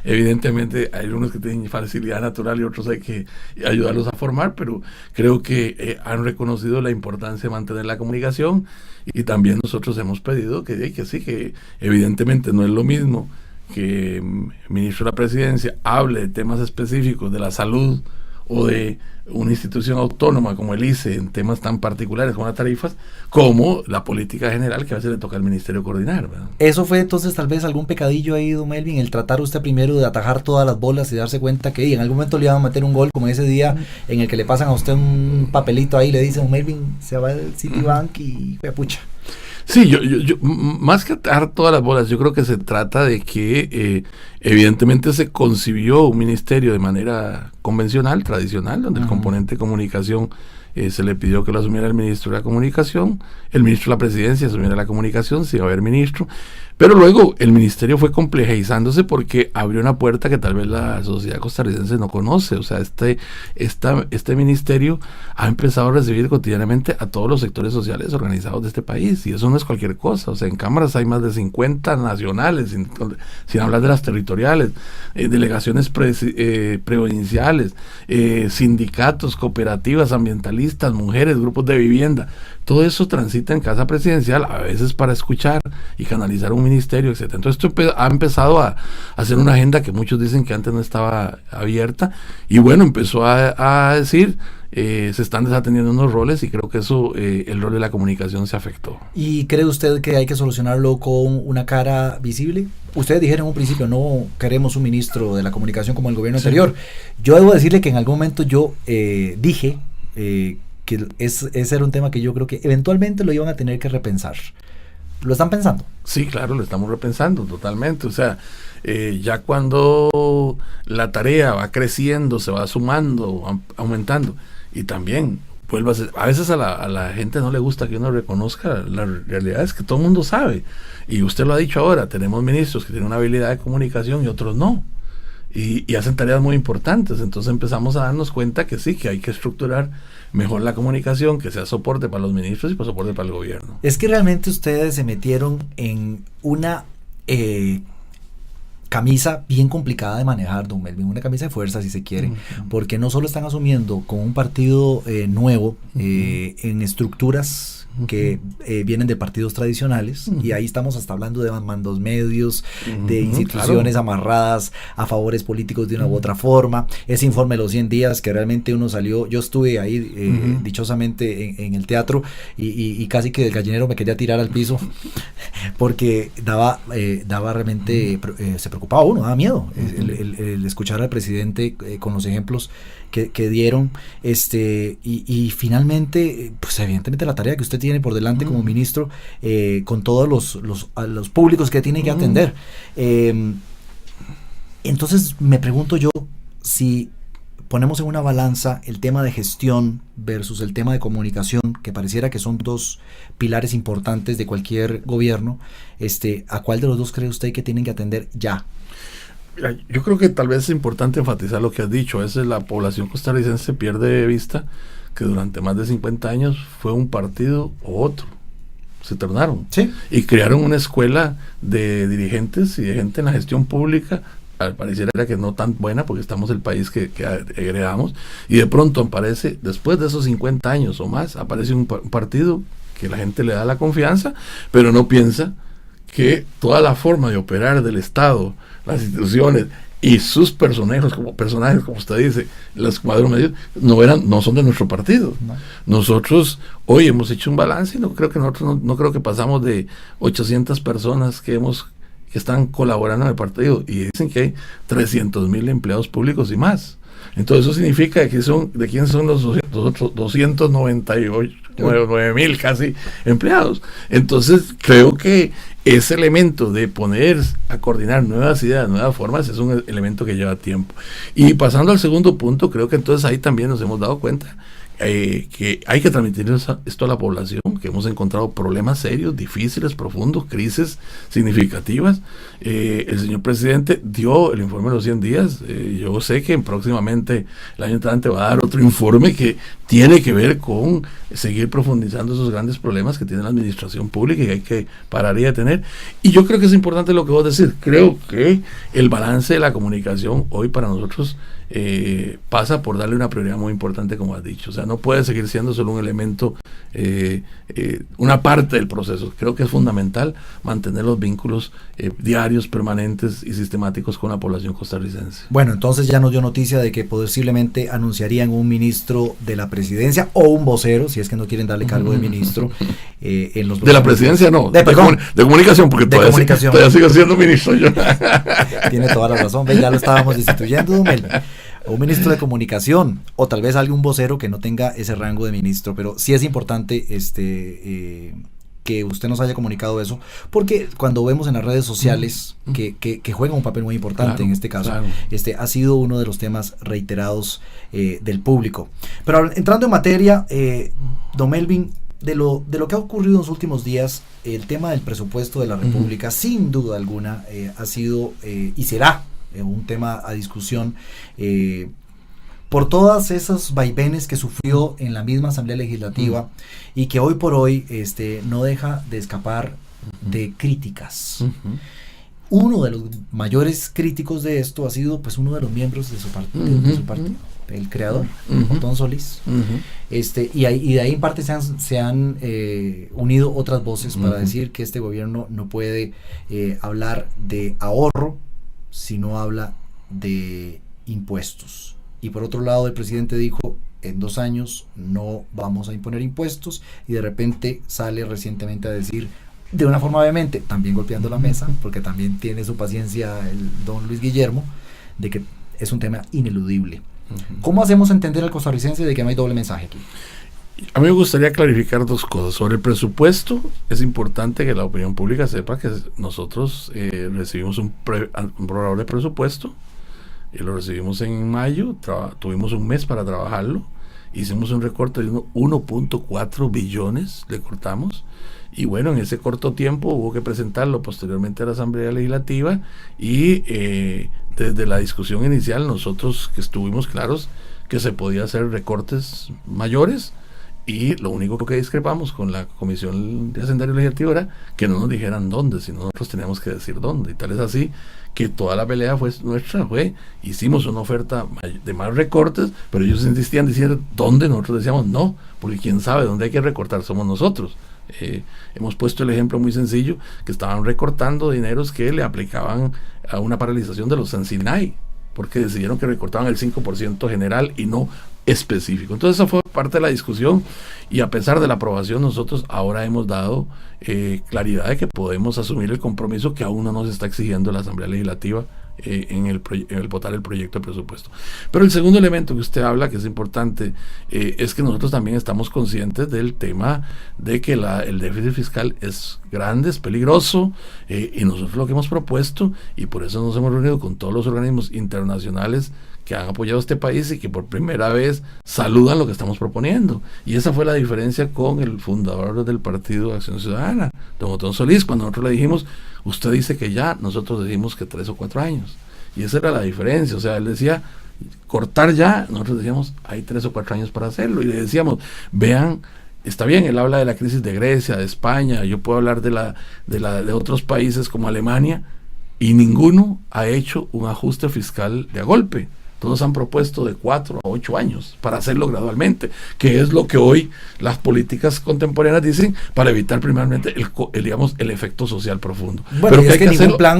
Evidentemente hay unos que tienen facilidad natural y otros hay que ayudarlos a formar, pero creo que han reconocido la importancia de mantener la comunicación, y también nosotros hemos pedido que sí, que evidentemente no es lo mismo que el ministro de la Presidencia hable de temas específicos de la salud o de una institución autónoma como el ICE en temas tan particulares como las tarifas, como la política general que a veces le toca al ministerio coordinar, ¿verdad? Eso fue entonces tal vez algún pecadillo ahí, don Melvin, el tratar usted primero de atajar todas las bolas y darse cuenta que en algún momento le iban a meter un gol, como ese día en el que le pasan a usted un papelito ahí y le dicen, don Melvin, se va del Citibank y pucha. Sí, yo más que atar todas las bolas, yo creo que se trata de que evidentemente se concibió un ministerio de manera convencional, tradicional, donde el componente de comunicación se le pidió que lo asumiera el ministro de la Comunicación, el ministro de la Presidencia asumiera la comunicación, si iba a haber ministro, pero luego el ministerio fue complejizándose porque abrió una puerta que tal vez la sociedad costarricense no conoce. O sea, este ministerio ha empezado a recibir cotidianamente a todos los sectores sociales organizados de este país, y eso no es cualquier cosa. O sea, en cámaras hay más de 50 nacionales, sin hablar de las territoriales, delegaciones provinciales, sindicatos, cooperativas, ambientalistas, mujeres, grupos de vivienda. Todo eso transita en Casa Presidencial, a veces para escuchar y canalizar un ministerio, etcétera. Entonces esto ha empezado a hacer una agenda que muchos dicen que antes no estaba abierta, y bueno, empezó a decir, se están desatendiendo unos roles, y creo que eso, el rol de la comunicación se afectó. ¿Y cree usted que hay que solucionarlo con una cara visible? Ustedes dijeron en un principio, no queremos un ministro de la comunicación como el gobierno anterior. Yo debo decirle que en algún momento yo dije que ese era un tema que yo creo que eventualmente lo iban a tener que repensar. ¿Lo están pensando? Sí, claro, lo estamos repensando totalmente. O sea, ya cuando la tarea va creciendo, se va sumando, aumentando, y también a veces a la gente no le gusta que uno reconozca la realidad, es que todo el mundo sabe, y usted lo ha dicho ahora, tenemos ministros que tienen una habilidad de comunicación y otros no, y hacen tareas muy importantes. Entonces empezamos a darnos cuenta que sí, que hay que estructurar mejor la comunicación, que sea soporte para los ministros y soporte para el gobierno. Es que realmente ustedes se metieron en una camisa bien complicada de manejar, don Melvin, una camisa de fuerza, si se quiere, porque no solo están asumiendo con un partido nuevo en estructuras que vienen de partidos tradicionales, y ahí estamos hasta hablando de mandos medios, de instituciones amarradas a favores políticos de una u otra forma. Ese informe de los 100 días que realmente uno salió, yo estuve ahí dichosamente en el teatro y casi que el gallinero me quería tirar al piso porque daba realmente, se preocupaba uno, daba miedo el escuchar al presidente con los ejemplos que dieron, y finalmente, pues evidentemente la tarea que usted tiene por delante como ministro, con todos los públicos que tiene que atender. Entonces me pregunto yo, si ponemos en una balanza el tema de gestión versus el tema de comunicación, que pareciera que son dos pilares importantes de cualquier gobierno, ¿a cuál de los dos cree usted que tienen que atender ya? Yo creo que tal vez es importante enfatizar lo que has dicho. A veces la población costarricense pierde de vista que durante más de 50 años fue un partido o otro. Se tornaron. ¿Sí? Y crearon una escuela de dirigentes y de gente en la gestión pública, al parecer era que no tan buena, porque estamos el país que heredamos, y de pronto aparece, después de esos 50 años o más, aparece un partido que la gente le da la confianza, pero no piensa que toda la forma de operar del Estado, las instituciones y sus personajes, como usted dice, los cuadros medios, no son de nuestro partido. No. Nosotros hoy hemos hecho un balance y no creo que pasamos de 800 personas que están colaborando en el partido, y dicen que hay 300,000 empleados públicos y más. Entonces eso significa de quién son los otros 299,000 casi empleados. Entonces creo que ese elemento de poner a coordinar nuevas ideas, nuevas formas, es un elemento que lleva tiempo. Y pasando al segundo punto, creo que entonces ahí también nos hemos dado cuenta que hay que transmitir esto a la población, que hemos encontrado problemas serios, difíciles, profundos, crisis significativas. El señor presidente dio el informe de los 100 días. Yo sé que próximamente el año entrante va a dar otro informe que tiene que ver con seguir profundizando esos grandes problemas que tiene la administración pública y que hay que parar y detener. Y yo creo que es importante lo que vos decís. Creo que el balance de la comunicación hoy para nosotros pasa por darle una prioridad muy importante, como has dicho. O sea, no puede seguir siendo solo un elemento, una parte del proceso. Creo que es fundamental mantener los vínculos diarios, permanentes y sistemáticos con la población costarricense. Bueno, entonces ya nos dio noticia de que posiblemente anunciarían un ministro de la presidencia o un vocero, si es que no quieren darle cargo de ministro. En los de la presidencia no, de comunicación, porque todavía sigo siendo ministro yo. Tiene toda la razón, ya lo estábamos destituyendo, don Melvin. O un ministro de comunicación, o tal vez algún vocero que no tenga ese rango de ministro, pero sí es importante que usted nos haya comunicado eso, porque cuando vemos en las redes sociales que juegan un papel muy importante, en este caso, ha sido uno de los temas reiterados del público. Pero entrando en materia, don Melvin, de lo que ha ocurrido en los últimos días, el tema del presupuesto de la República, sin duda alguna, ha sido y será un tema a discusión por todas esos vaivenes que sufrió en la misma Asamblea Legislativa y que hoy por hoy no deja de escapar de críticas. Uno de los mayores críticos de esto ha sido pues uno de los miembros de su partido, el creador, Otón Solís. Y de ahí en parte se han unido otras voces para decir que este gobierno no puede hablar de ahorro si no habla de impuestos. Y por otro lado, el presidente dijo, en 2 años no vamos a imponer impuestos, y de repente sale recientemente a decir, de una forma vehemente, también golpeando la mesa, porque también tiene su paciencia el don Luis Guillermo, de que es un tema ineludible. ¿Cómo hacemos entender al costarricense de que no hay doble mensaje aquí? A mí me gustaría clarificar 2 cosas. Sobre el presupuesto, es importante que la opinión pública sepa que nosotros recibimos un borrador de presupuesto, y lo recibimos en mayo, tuvimos un mes para trabajarlo, hicimos un recorte de 1.4 billones, le cortamos. Y bueno, en ese corto tiempo hubo que presentarlo posteriormente a la Asamblea Legislativa y desde la discusión inicial nosotros que estuvimos claros que se podía hacer recortes mayores, y lo único que discrepamos con la Comisión de Hacendario Legislativo era que no nos dijeran dónde, sino nosotros teníamos que decir dónde. Y tal es así que toda la pelea hicimos una oferta de más recortes, pero ellos insistían diciendo dónde. Nosotros decíamos no, porque quién sabe dónde hay que recortar somos nosotros. Hemos puesto el ejemplo muy sencillo, que estaban recortando dineros que le aplicaban a una paralización de los Sensinay, porque decidieron que recortaban el 5% general y no específico. Entonces esa fue parte de la discusión, y a pesar de la aprobación nosotros ahora hemos dado claridad de que podemos asumir el compromiso que aún no nos está exigiendo la Asamblea Legislativa en el votar el proyecto de presupuesto. Pero el segundo elemento que usted habla, que es importante, es que nosotros también estamos conscientes del tema de que el déficit fiscal es grande, es peligroso, y nosotros lo que hemos propuesto, y por eso nos hemos reunido con todos los organismos internacionales que han apoyado a este país y que por primera vez saludan lo que estamos proponiendo. Y esa fue la diferencia con el fundador del Partido de Acción Ciudadana, don Otón Solís, cuando nosotros le dijimos, usted dice que ya, nosotros decimos que 3 o 4 años. Y esa era la diferencia. O sea, él decía, cortar ya, nosotros decíamos, hay 3 o 4 años para hacerlo. Y le decíamos, vean, está bien, él habla de la crisis de Grecia, de España, yo puedo hablar de otros países como Alemania, y ninguno ha hecho un ajuste fiscal de a golpe. Todos han propuesto de 4 a 8 años para hacerlo gradualmente, que es lo que hoy las políticas contemporáneas dicen para evitar primeramente el efecto social profundo. Bueno, pero es que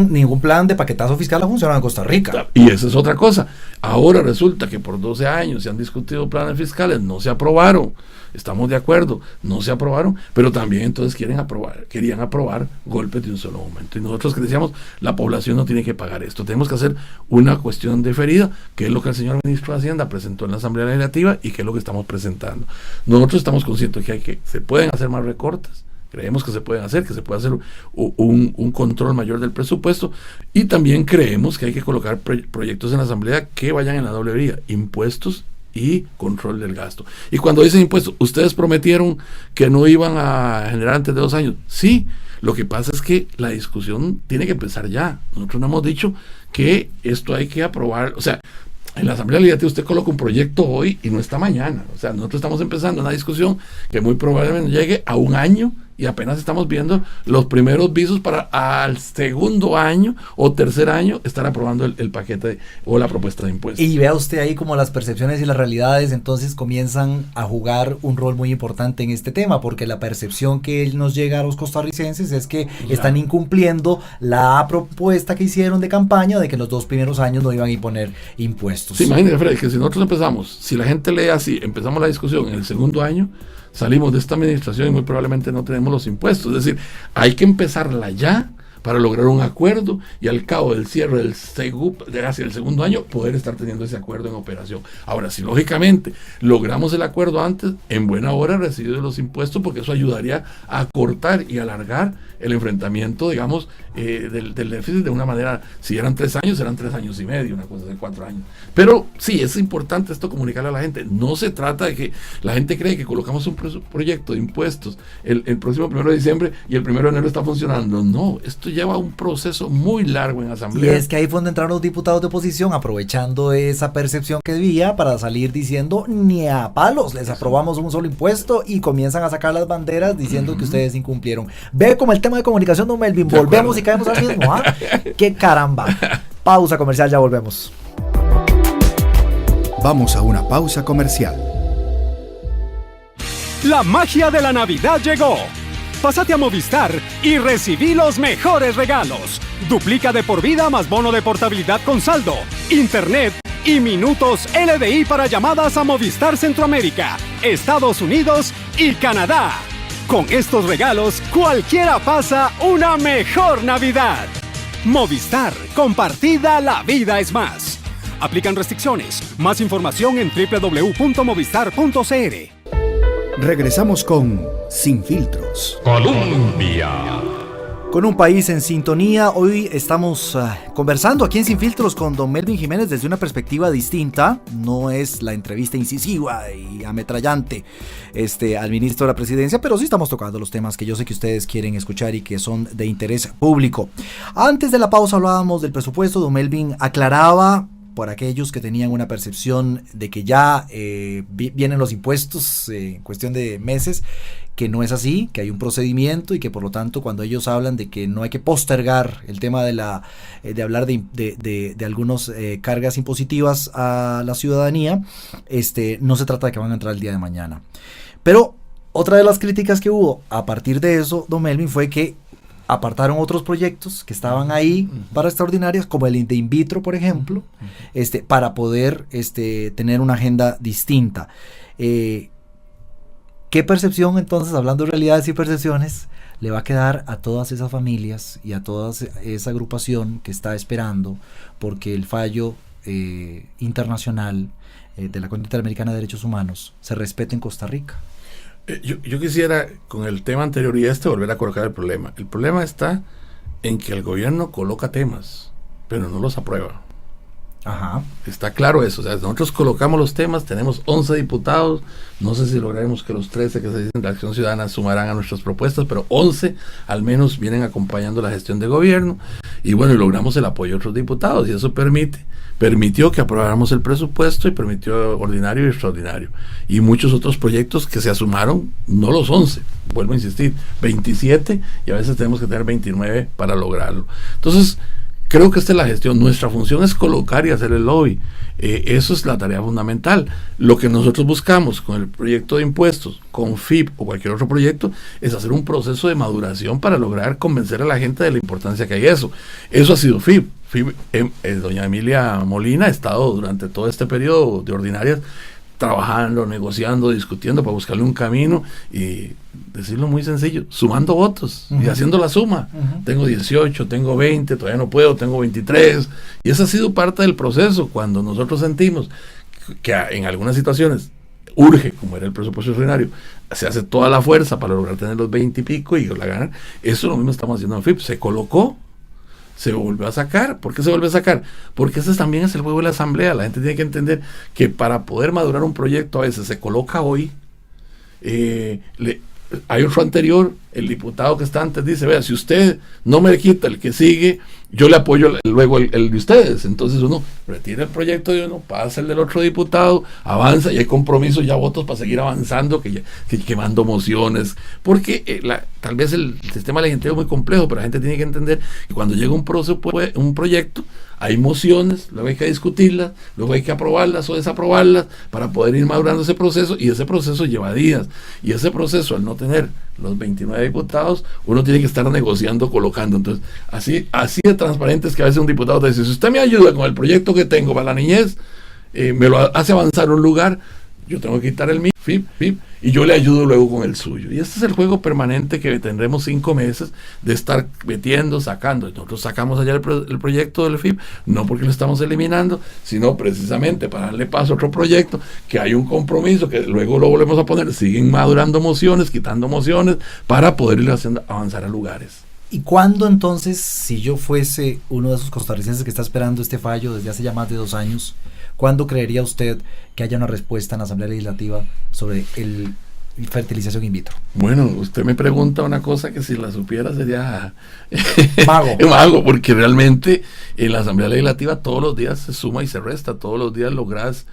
ningún plan de paquetazo fiscal ha funcionado en Costa Rica. Y esa es otra cosa. Ahora resulta que por 12 años se han discutido planes fiscales, no se aprobaron. Estamos de acuerdo, no se aprobaron, pero también entonces querían aprobar golpes de un solo momento. Y nosotros que decíamos, la población no tiene que pagar esto, tenemos que hacer una cuestión diferida, que es lo que el señor ministro de Hacienda presentó en la Asamblea Legislativa y que es lo que estamos presentando. Nosotros estamos conscientes de que se pueden hacer más recortes, creemos que se pueden hacer, que se puede hacer un control mayor del presupuesto, y también creemos que hay que colocar proyectos en la Asamblea que vayan en la doble vía, impuestos y control del gasto. Y cuando dicen impuestos, ustedes prometieron que no iban a generar antes de 2 años. Sí, lo que pasa es que la discusión tiene que empezar ya. Nosotros no hemos dicho que esto hay que aprobar, o sea, en la Asamblea Legislativa usted coloca un proyecto hoy y no está mañana. O sea, nosotros estamos empezando una discusión que muy probablemente llegue a 1 año, y apenas estamos viendo los primeros visos para al segundo año o tercer año estar aprobando el paquete o la propuesta de impuestos. Y vea usted ahí como las percepciones y las realidades entonces comienzan a jugar un rol muy importante en este tema, porque la percepción que nos llega a los costarricenses es que están incumpliendo la propuesta que hicieron de campaña de que en los 2 primeros años no iban a imponer impuestos. Sí, imagínate, Fred, que si nosotros empezamos, si la gente lee así, empezamos la discusión en el segundo año, salimos de esta administración y muy probablemente no tenemos los impuestos. Es decir, hay que empezarla ya para lograr un acuerdo y al cabo del cierre del hacia el segundo año poder estar teniendo ese acuerdo en operación. Ahora, si lógicamente logramos el acuerdo antes, en buena hora recibido los impuestos, porque eso ayudaría a cortar y alargar el enfrentamiento, digamos, del déficit de una manera, si eran 3 años, serán 3 años y medio, una cosa de 4 años. Pero sí, es importante esto comunicarle a la gente. No se trata de que la gente cree que colocamos un proyecto de impuestos el próximo 1 de diciembre y el 1 de enero está funcionando. No, esto lleva un proceso muy largo en Asamblea. Y es que ahí fue donde entraron los diputados de oposición aprovechando esa percepción que había para salir diciendo ni a palos, les aprobamos un solo impuesto, y comienzan a sacar las banderas diciendo que ustedes incumplieron. Ve como el tema de comunicación, don Melvin, volvemos y caemos al mismo, ¿ah? ¡Qué caramba! Pausa comercial, ya volvemos. Vamos a una pausa comercial. La magia de la Navidad llegó. Pásate a Movistar y recibí los mejores regalos. Duplica de por vida más bono de portabilidad con saldo, internet y minutos LDI para llamadas a Movistar Centroamérica, Estados Unidos y Canadá. Con estos regalos, cualquiera pasa una mejor Navidad. Movistar, compartida, la vida es más. Aplican restricciones. Más información en www.movistar.cr. Regresamos con Sin Filtros. Colombia. Con un país en sintonía, hoy estamos conversando aquí en Sin Filtros con don Melvin Jiménez desde una perspectiva distinta. No es la entrevista incisiva y ametrallante al ministro de la Presidencia, pero sí estamos tocando los temas que yo sé que ustedes quieren escuchar y que son de interés público. Antes de la pausa hablábamos del presupuesto. Don Melvin aclaraba, por aquellos que tenían una percepción de que ya vienen los impuestos en cuestión de meses, que no es así, que hay un procedimiento y que por lo tanto cuando ellos hablan de que no hay que postergar el tema de hablar de algunas cargas impositivas a la ciudadanía, no se trata de que van a entrar el día de mañana. Pero otra de las críticas que hubo a partir de eso, don Melvin, fue que apartaron otros proyectos que estaban ahí para extraordinarias, como el de in vitro, por ejemplo, para poder tener una agenda distinta. ¿Qué percepción, entonces, hablando de realidades y percepciones, le va a quedar a todas esas familias y a toda esa agrupación que está esperando porque el fallo internacional de la Corte Interamericana de Derechos Humanos se respete en Costa Rica? Yo quisiera, con el tema anterior y volver a colocar el problema. El problema está en que el gobierno coloca temas, pero no los aprueba. Ajá. Está claro eso. O sea, nosotros colocamos los temas, tenemos 11 diputados, no sé si lograremos que los 13 que se dicen de Acción Ciudadana sumarán a nuestras propuestas, pero 11 al menos vienen acompañando la gestión de gobierno, y bueno, y logramos el apoyo de otros diputados, y eso permitió que aprobáramos el presupuesto y permitió ordinario y extraordinario, y muchos otros proyectos que se sumaron, no los 11, vuelvo a insistir, 27, y a veces tenemos que tener 29 para lograrlo. Entonces, creo que esta es la gestión. Nuestra función es colocar y hacer el lobby. Eso es la tarea fundamental. Lo que nosotros buscamos con el proyecto de impuestos, con FIP o cualquier otro proyecto, es hacer un proceso de maduración para lograr convencer a la gente de la importancia que hay eso. Eso ha sido FIP. Doña Emilia Molina ha estado durante todo este periodo de ordinarias trabajando, negociando, discutiendo para buscarle un camino y decirlo muy sencillo, sumando votos y haciendo la suma. Tengo 18, tengo 20, todavía no puedo, tengo 23, y esa ha sido parte del proceso. Cuando nosotros sentimos que en algunas situaciones urge, como era el presupuesto ordinario, se hace toda la fuerza para lograr tener los 20 y pico y la ganar. Eso lo mismo estamos haciendo en FIP. Se colocó, se volvió a sacar. ¿Por qué se vuelve a sacar? Porque ese también es el juego de la asamblea. La gente tiene que entender que para poder madurar un proyecto a veces se coloca hoy, hay otro anterior, el diputado que está antes dice, vea, si usted no me quita el que sigue, yo le apoyo luego el de ustedes. Entonces uno retira el proyecto de uno, pasa el del otro diputado, avanza y hay compromisos, ya votos para seguir avanzando, que quemando mociones, porque tal vez el sistema legislativo es muy complejo, pero la gente tiene que entender que cuando llega un proyecto, hay mociones, luego hay que discutirlas, luego hay que aprobarlas o desaprobarlas para poder ir madurando ese proceso, y ese proceso lleva días, y ese proceso, al no tener los 29 diputados, uno tiene que estar negociando, colocando. Entonces, así de transparente es que a veces un diputado te dice, si usted me ayuda con el proyecto que tengo para la niñez, me lo hace avanzar un lugar, yo tengo que quitar el mío, FIP, y yo le ayudo luego con el suyo. Y este es el juego permanente que tendremos 5 meses de estar metiendo, sacando. Nosotros sacamos allá el proyecto del FIP, no porque lo estamos eliminando, sino precisamente para darle paso a otro proyecto, que hay un compromiso, que luego lo volvemos a poner, siguen madurando mociones, quitando mociones, para poder ir haciendo avanzar a lugares. ¿Y cuándo entonces, si yo fuese uno de esos costarricenses que está esperando este fallo desde hace ya más de 2 años, cuándo creería usted que haya una respuesta en la Asamblea Legislativa sobre el fertilización in vitro? Bueno, usted me pregunta una cosa que si la supiera sería mago, porque realmente en la Asamblea Legislativa todos los días se suma y se resta, todos los días logras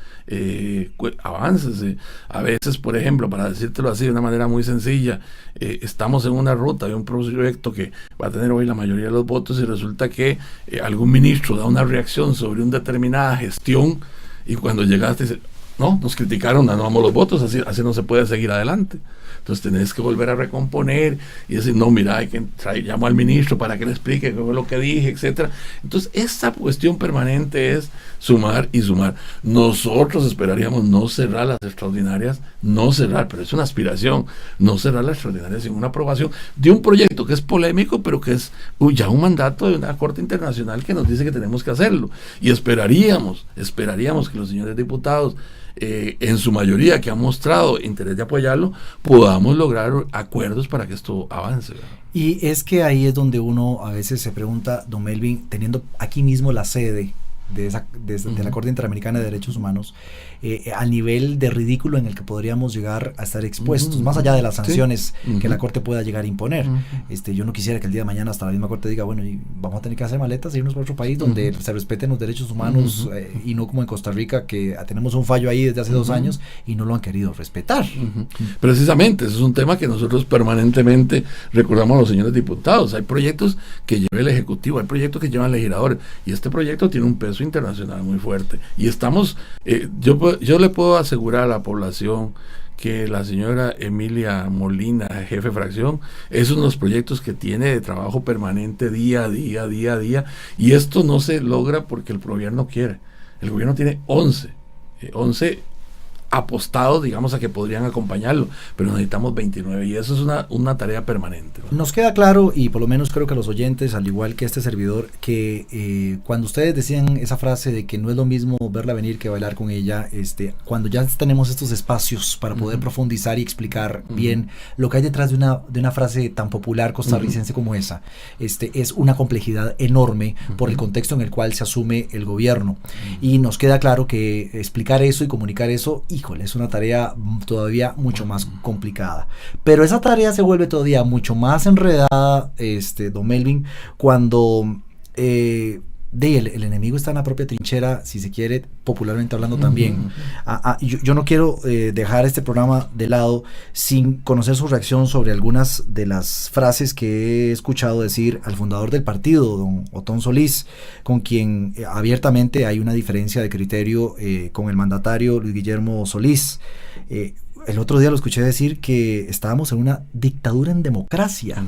avances. A veces, por ejemplo, para decírtelo así de una manera muy sencilla, estamos en una ruta de un proyecto que va a tener hoy la mayoría de los votos, y resulta que algún ministro da una reacción sobre una determinada gestión, y cuando llegaste dice, no, nos criticaron, anulamos los votos, así no se puede seguir adelante. Entonces tenés que volver a recomponer y decir, no, mira, hay que llamo al ministro para que le explique qué fue lo que dije, etcétera. Entonces esta cuestión permanente es sumar y sumar. Nosotros esperaríamos no cerrar las extraordinarias, pero es una aspiración, no cerrar las extraordinarias sin una aprobación de un proyecto que es polémico, pero que es ya un mandato de una Corte Internacional que nos dice que tenemos que hacerlo. Y esperaríamos que los señores diputados en su mayoría que han mostrado interés de apoyarlo, podamos lograr acuerdos para que esto avance, ¿verdad? Y es que ahí es donde uno a veces se pregunta, don Melvin, teniendo aquí mismo la sede de la Corte Interamericana de Derechos Humanos, al nivel de ridículo en el que podríamos llegar a estar expuestos, más allá de las sanciones que la Corte pueda llegar a imponer. Yo no quisiera que el día de mañana hasta la misma Corte diga, bueno, y vamos a tener que hacer maletas e irnos para otro país donde se respeten los derechos humanos, y no como en Costa Rica, que tenemos un fallo ahí desde hace 2 años y no lo han querido respetar. Precisamente, ese es un tema que nosotros permanentemente recordamos a los señores diputados. Hay proyectos que lleva el Ejecutivo, hay proyectos que llevan legisladores, y este proyecto tiene un peso internacional muy fuerte. Y estamos, yo le puedo asegurar a la población que la señora Emilia Molina, jefe de fracción, es uno de los proyectos que tiene de trabajo permanente día a día, y esto no se logra porque el gobierno quiere. El gobierno tiene 11 apostados, digamos, a que podrían acompañarlo, pero necesitamos 29, y eso es una tarea permanente, ¿no? Nos queda claro, y por lo menos creo que a los oyentes, al igual que este servidor, que cuando ustedes decían esa frase de que no es lo mismo verla venir que bailar con ella, cuando ya tenemos estos espacios para poder profundizar y explicar bien lo que hay detrás de una frase tan popular costarricense como esa, es una complejidad enorme por el contexto en el cual se asume el gobierno, y nos queda claro que explicar eso y comunicar eso, híjole, es una tarea todavía mucho más complicada. Pero esa tarea se vuelve todavía mucho más enredada, don Melvin, cuando el enemigo está en la propia trinchera, si se quiere, popularmente hablando también. Yo no quiero dejar este programa de lado sin conocer su reacción sobre algunas de las frases que he escuchado decir al fundador del partido, don Otón Solís, con quien abiertamente hay una diferencia de criterio con el mandatario Luis Guillermo Solís. El otro día lo escuché decir que estábamos en una dictadura en democracia.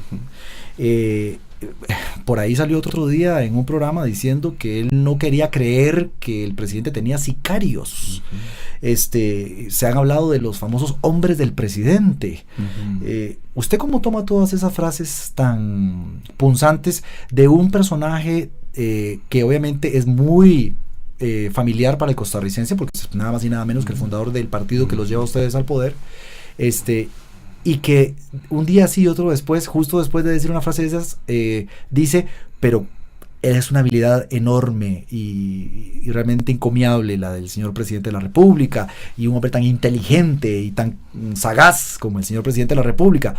Por ahí salió otro día en un programa diciendo que él no quería creer que el presidente tenía sicarios. Se han hablado de los famosos hombres del presidente. ¿Usted cómo toma todas esas frases tan punzantes de un personaje que obviamente es muy familiar para el costarricense, porque es nada más y nada menos que el fundador del partido que los lleva a ustedes al poder, y que un día sí y otro después, justo después de decir una frase de esas, dice, pero es una habilidad enorme y realmente encomiable la del señor presidente de la República, y un hombre tan inteligente y tan sagaz como el señor presidente de la República?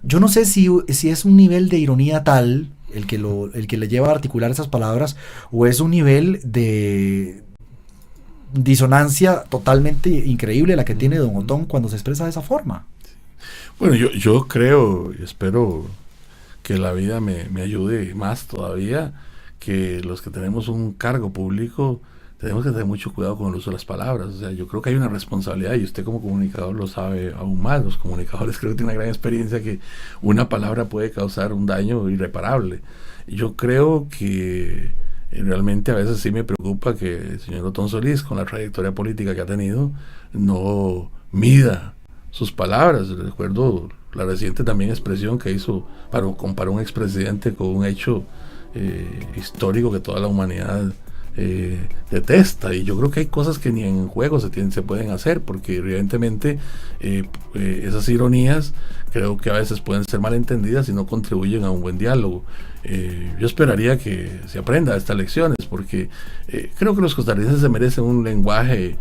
Yo no sé si es un nivel de ironía tal el que le lleva a articular esas palabras, o es un nivel de disonancia totalmente increíble la que tiene don Otón cuando se expresa de esa forma. Bueno, yo creo y espero que la vida me ayude más todavía, que los que tenemos un cargo público tenemos que tener mucho cuidado con el uso de las palabras. O sea, yo creo que hay una responsabilidad, y usted como comunicador lo sabe aún más. Los comunicadores creo que tienen una gran experiencia, que una palabra puede causar un daño irreparable. Yo creo que realmente a veces sí me preocupa que el señor Otón Solís, con la trayectoria política que ha tenido, no mida sus palabras. Recuerdo la reciente también expresión que hizo para comparar un expresidente con un hecho histórico que toda la humanidad detesta, y yo creo que hay cosas que ni en juego se pueden hacer, porque evidentemente esas ironías creo que a veces pueden ser malentendidas y no contribuyen a un buen diálogo. Yo esperaría que se aprenda de estas lecciones, porque creo que los costarricenses se merecen un lenguaje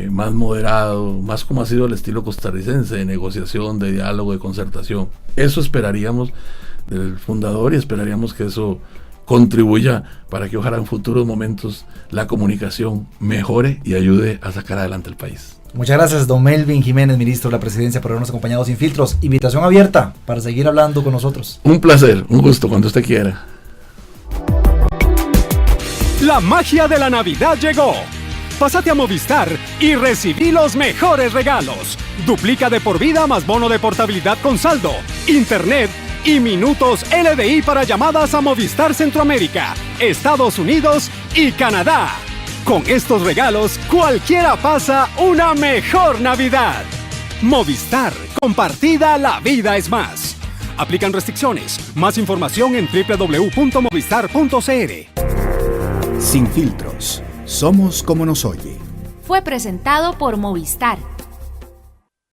más moderado, más como ha sido el estilo costarricense, de negociación, de diálogo, de concertación. Eso esperaríamos del fundador, y esperaríamos que eso contribuya para que ojalá en futuros momentos la comunicación mejore y ayude a sacar adelante el país. Muchas gracias, don Melvin Jiménez, ministro de la Presidencia, por habernos acompañado Sin Filtros. Invitación abierta para seguir hablando con nosotros. Un placer, un gusto, cuando usted quiera. La magia de la Navidad llegó. Pásate a Movistar y recibí los mejores regalos. Duplica de por vida más bono de portabilidad con saldo, internet y minutos LDI para llamadas a Movistar Centroamérica, Estados Unidos y Canadá. Con estos regalos, cualquiera pasa una mejor Navidad. Movistar, compartida, la vida es más. Aplican restricciones. Más información en www.movistar.cr. Sin filtros. Somos como nos oye. Fue presentado por Movistar.